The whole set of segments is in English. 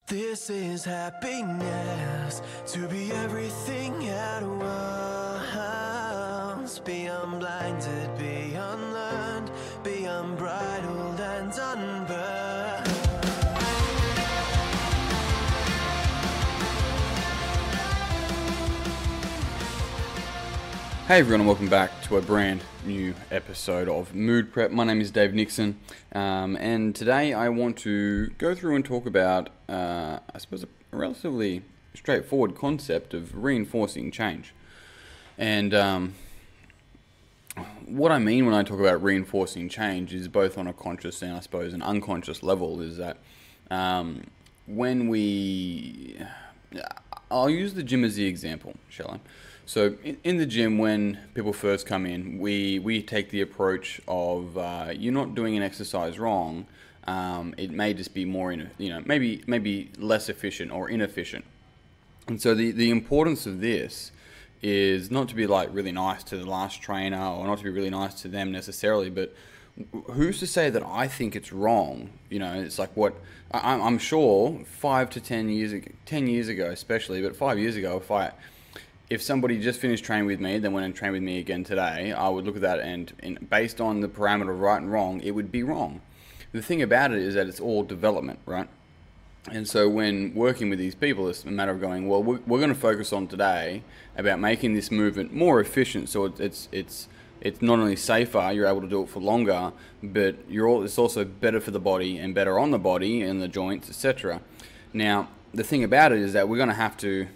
This is happiness, to be everything at once. Be unblinded, be unlearned, be unbridled and unburned. Hey everyone, and welcome back to a brand new episode of Mood Prep. My name is Dave Nixon, and today I want to go through and talk about, I suppose, a relatively straightforward concept of reinforcing change. And what I mean when I talk about reinforcing change is both on a conscious and, I suppose, an unconscious level, is that when we... I'll use the gym as the example, shall I? So in the gym, when people first come in, we take the approach of you're not doing an exercise wrong. It may just be more, maybe less efficient or inefficient. And so the importance of this is not to be like really nice to the last trainer or not to be really nice to them necessarily, but who's to say that I think it's wrong? You know, it's like what I'm sure 5 to 10 years ago, 10 years ago especially, but 5 years ago, if somebody just finished training with me, then went and trained with me again today, I would look at that and based on the parameter of right and wrong, it would be wrong. The thing about it is that it's all development, right? And so when working with these people, it's a matter of going, well, we're going to focus on today about making this movement more efficient, so it's not only safer, you're able to do it for longer, but it's also better for the body and better on the body and the joints, etc. Now, the thing about it is that we're going to have to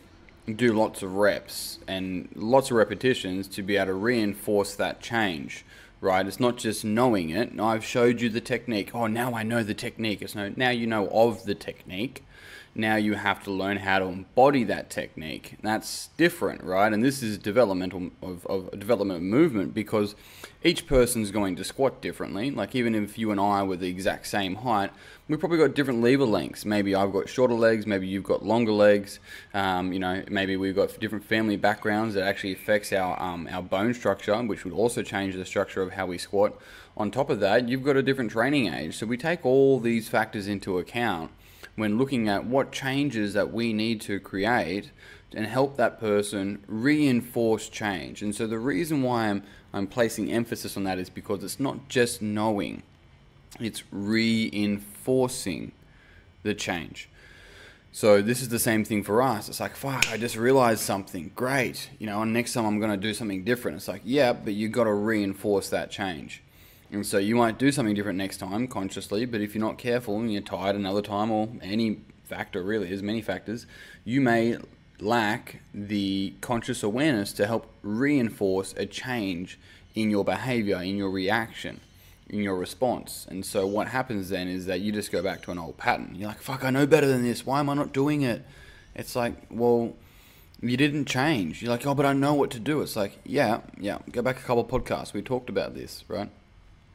do lots of reps and lots of repetitions to be able to reinforce that change, right? It's not just knowing it. I've showed you the technique. Oh, now I know the technique. Now you know of the technique. Now you have to learn how to embody that technique. That's different, right? And this is development of movement, because each person's going to squat differently. Like even if you and I were the exact same height, we've probably got different lever lengths. Maybe I've got shorter legs, maybe you've got longer legs. Maybe we've got different family backgrounds that actually affects our bone structure, which would also change the structure of how we squat. On top of that, you've got a different training age. So we take all these factors into account when looking at what changes that we need to create and help that person reinforce change. And so the reason why I'm placing emphasis on that is because it's not just knowing, it's reinforcing the change. So this is the same thing for us. It's like, fuck, I just realized something. Great. And next time I'm going to do something different. It's like, yeah, but you got to reinforce that change. And so you might do something different next time consciously, but if you're not careful and you're tired another time, or any factor really, there's many factors, you may lack the conscious awareness to help reinforce a change in your behavior, in your reaction, in your response. And so what happens then is that you just go back to an old pattern. You're like, fuck, I know better than this. Why am I not doing it? It's like, well, you didn't change. You're like, oh, but I know what to do. It's like, yeah, go back a couple of podcasts. We talked about this, right?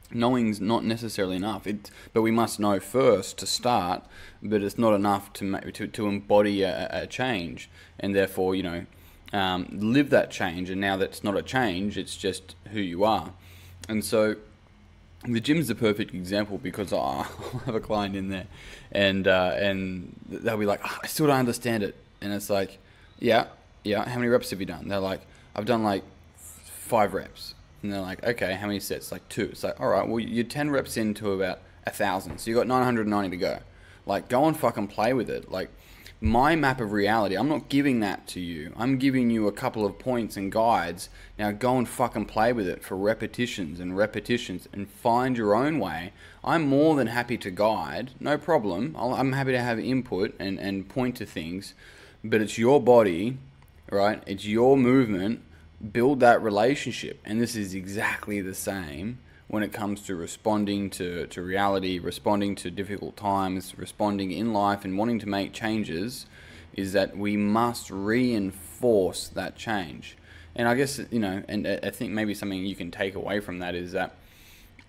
Knowing's not necessarily enough, but we must know first to start. But it's not enough to embody a change, and therefore live that change. And now that's not a change; it's just who you are. And so the gym's the perfect example, because I'll have a client in there, and they'll be like, oh, I still don't understand it, and it's like, yeah. How many reps have you done? They're like, I've done like 5 reps. And they're like, okay, how many sets? Like 2. It's like, all right, well, you're 10 reps into about 1,000. So you got 990 to go. Like, go and fucking play with it. Like, my map of reality, I'm not giving that to you. I'm giving you a couple of points and guides. Now go and fucking play with it for repetitions and find your own way. I'm more than happy to guide. No problem. I'm happy to have input and point to things. But it's your body, right? It's your movement. Build that relationship. And this is exactly the same when it comes to responding to reality, responding to difficult times, responding in life and wanting to make changes, is that we must reinforce that change. And I guess, and I think maybe something you can take away from that is that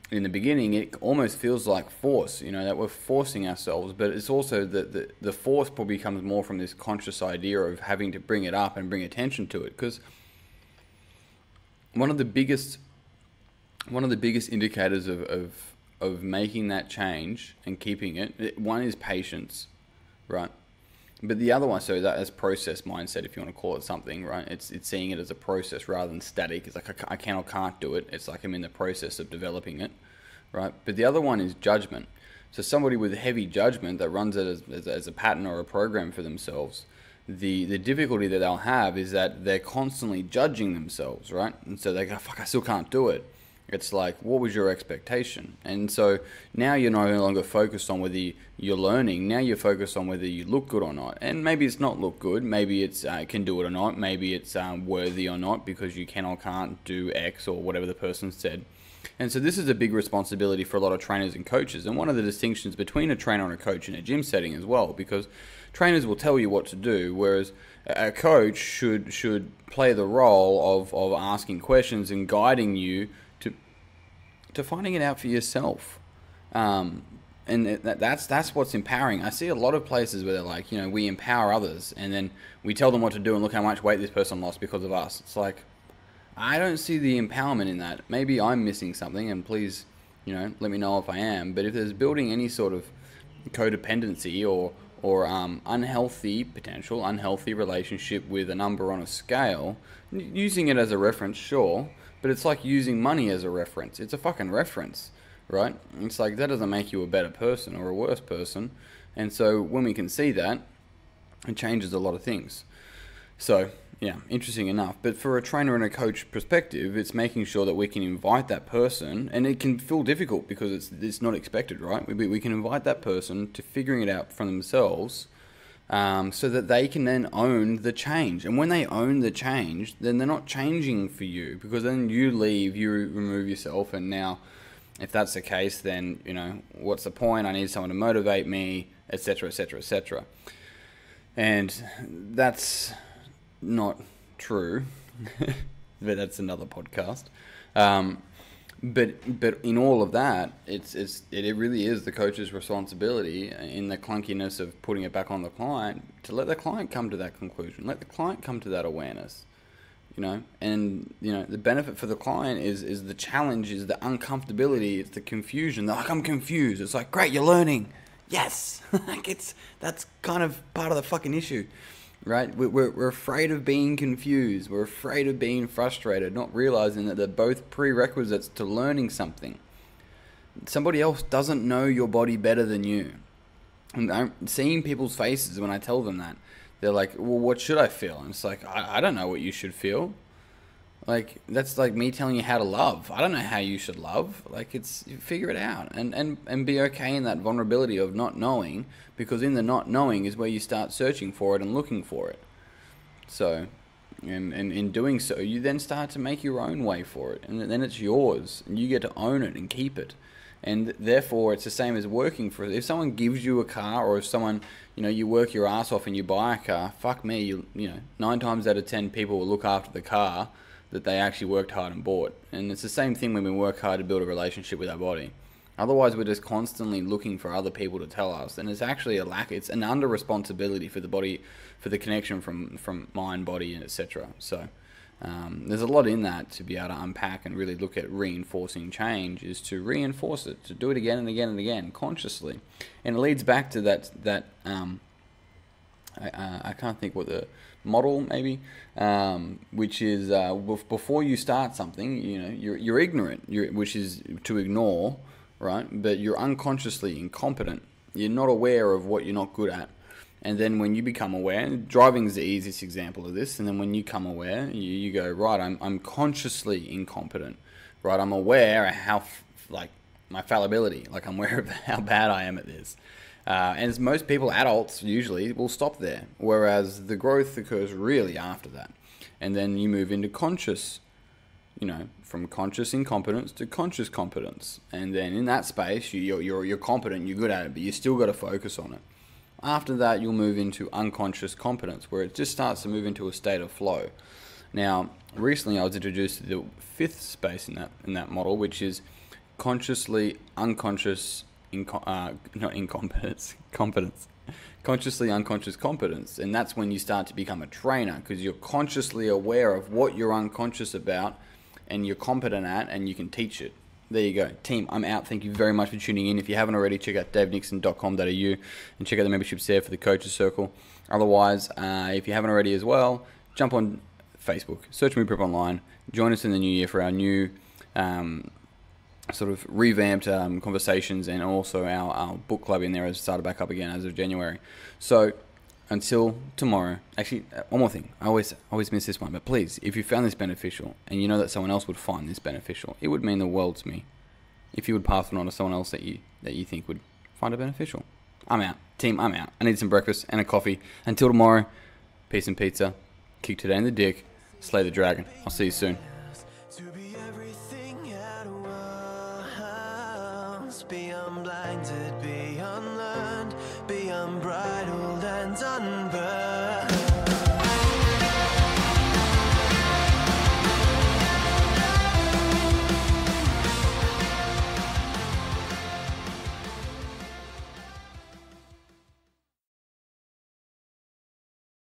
in the beginning, it almost feels like force, that we're forcing ourselves, but it's also that the force probably comes more from this conscious idea of having to bring it up and bring attention to it. Because one of the biggest indicators of making that change and keeping it, one is patience, right? But the other one, so that as process mindset, if you want to call it something, right? It's seeing it as a process rather than static. It's like I can or can't do it. It's like I'm in the process of developing it, right? But the other one is judgment. So somebody with heavy judgment that runs it as a pattern or a program for themselves, the difficulty that they'll have is that they're constantly judging themselves, right? And so they go, fuck, I still can't do it. It's like, what was your expectation? And so now you're no longer focused on whether you're learning. Now you're focused on whether you look good or not. And maybe it's not look good. Maybe it's can do it or not. Maybe it's worthy or not because you can or can't do X or whatever the person said. And so this is a big responsibility for a lot of trainers and coaches. And one of the distinctions between a trainer and a coach in a gym setting as well, because trainers will tell you what to do, whereas a coach should play the role of asking questions and guiding you to finding it out for yourself. And that's what's empowering. I see a lot of places where they're like, we empower others and then we tell them what to do and look how much weight this person lost because of us. It's like, I don't see the empowerment in that. Maybe I'm missing something, and please, let me know if I am. But if there's building any sort of codependency or unhealthy relationship with a number on a scale, using it as a reference, sure, but it's like using money as a reference. It's a fucking reference, right? It's like that doesn't make you a better person or a worse person. And so when we can see that, it changes a lot of things. So yeah, interesting enough. But for a trainer and a coach perspective, it's making sure that we can invite that person, and it can feel difficult because it's not expected, right? We can invite that person to figuring it out for themselves, so that they can then own the change. And when they own the change, then they're not changing for you, because then you leave, you remove yourself, and now if that's the case, then what's the point? I need someone to motivate me, etc., etc., etc. And that's not true, but that's another podcast. But in all of that, it really is the coach's responsibility in the clunkiness of putting it back on the client to let the client come to that conclusion, let the client come to that awareness, and the benefit for the client is the challenge, is the uncomfortability, it's the confusion. They're like, I'm confused. It's like, great, you're learning. Yes, that's kind of part of the fucking issue. Right? We're afraid of being confused. We're afraid of being frustrated, not realizing that they're both prerequisites to learning something. Somebody else doesn't know your body better than you. And I'm seeing people's faces when I tell them that. They're like, well, what should I feel? And it's like, I don't know what you should feel. Like, that's like me telling you how to love. I don't know how you should love. Like, figure it out and be okay in that vulnerability of not knowing, because in the not knowing is where you start searching for it and looking for it. So, and in doing so, you then start to make your own way for it, and then it's yours, and you get to own it and keep it. And therefore, it's the same as working for it. If someone gives you a car, or if someone, you work your ass off and you buy a car, fuck me, 9 times out of 10 people will look after the car that they actually worked hard and bought. And it's the same thing when we work hard to build a relationship with our body. Otherwise, we're just constantly looking for other people to tell us, and it's actually it's an under responsibility for the body, for the connection from mind, body, and etc. So there's a lot in that to be able to unpack and really look at reinforcing change, is to reinforce it, to do it again and again and again consciously. And it leads back to that I can't think what the model, maybe, which is before you start something, you're ignorant, which is to ignore, right? But you're unconsciously incompetent. You're not aware of what you're not good at. And then when you become aware, driving is the easiest example of this, and then when you come aware, you go, right, I'm consciously incompetent, right? I'm aware of how, my fallibility, I'm aware of how bad I am at this. And as most people, adults usually, will stop there, whereas the growth occurs really after that. And then you move into conscious, from conscious incompetence to conscious competence. And then in that space, you're competent, you're good at it, but you still got to focus on it. After that, you'll move into unconscious competence, where it just starts to move into a state of flow. Now, recently I was introduced to the 5th space in that model, which is consciously unconscious competence. Consciously unconscious competence. And that's when you start to become a trainer, because you're consciously aware of what you're unconscious about and you're competent at, and you can teach it. There you go. Team, I'm out. Thank you very much for tuning in. If you haven't already, check out davenixon.com.au and check out the memberships there for the Coaches Circle. Otherwise, if you haven't already as well, jump on Facebook, search Mood Prep Online, join us in the new year for our new sort of revamped conversations, and also our book club in there has started back up again as of January. So until tomorrow, actually, one more thing. I always miss this one, but please, if you found this beneficial and you know that someone else would find this beneficial, it would mean the world to me if you would pass it on to someone else that you think would find it beneficial. I'm out. Team, I'm out. I need some breakfast and a coffee. Until tomorrow, peace and pizza. Kick today in the dick. Slay the dragon. I'll see you soon. To be everything at once, be unblinded, be unlearned, be unbridled and unburned.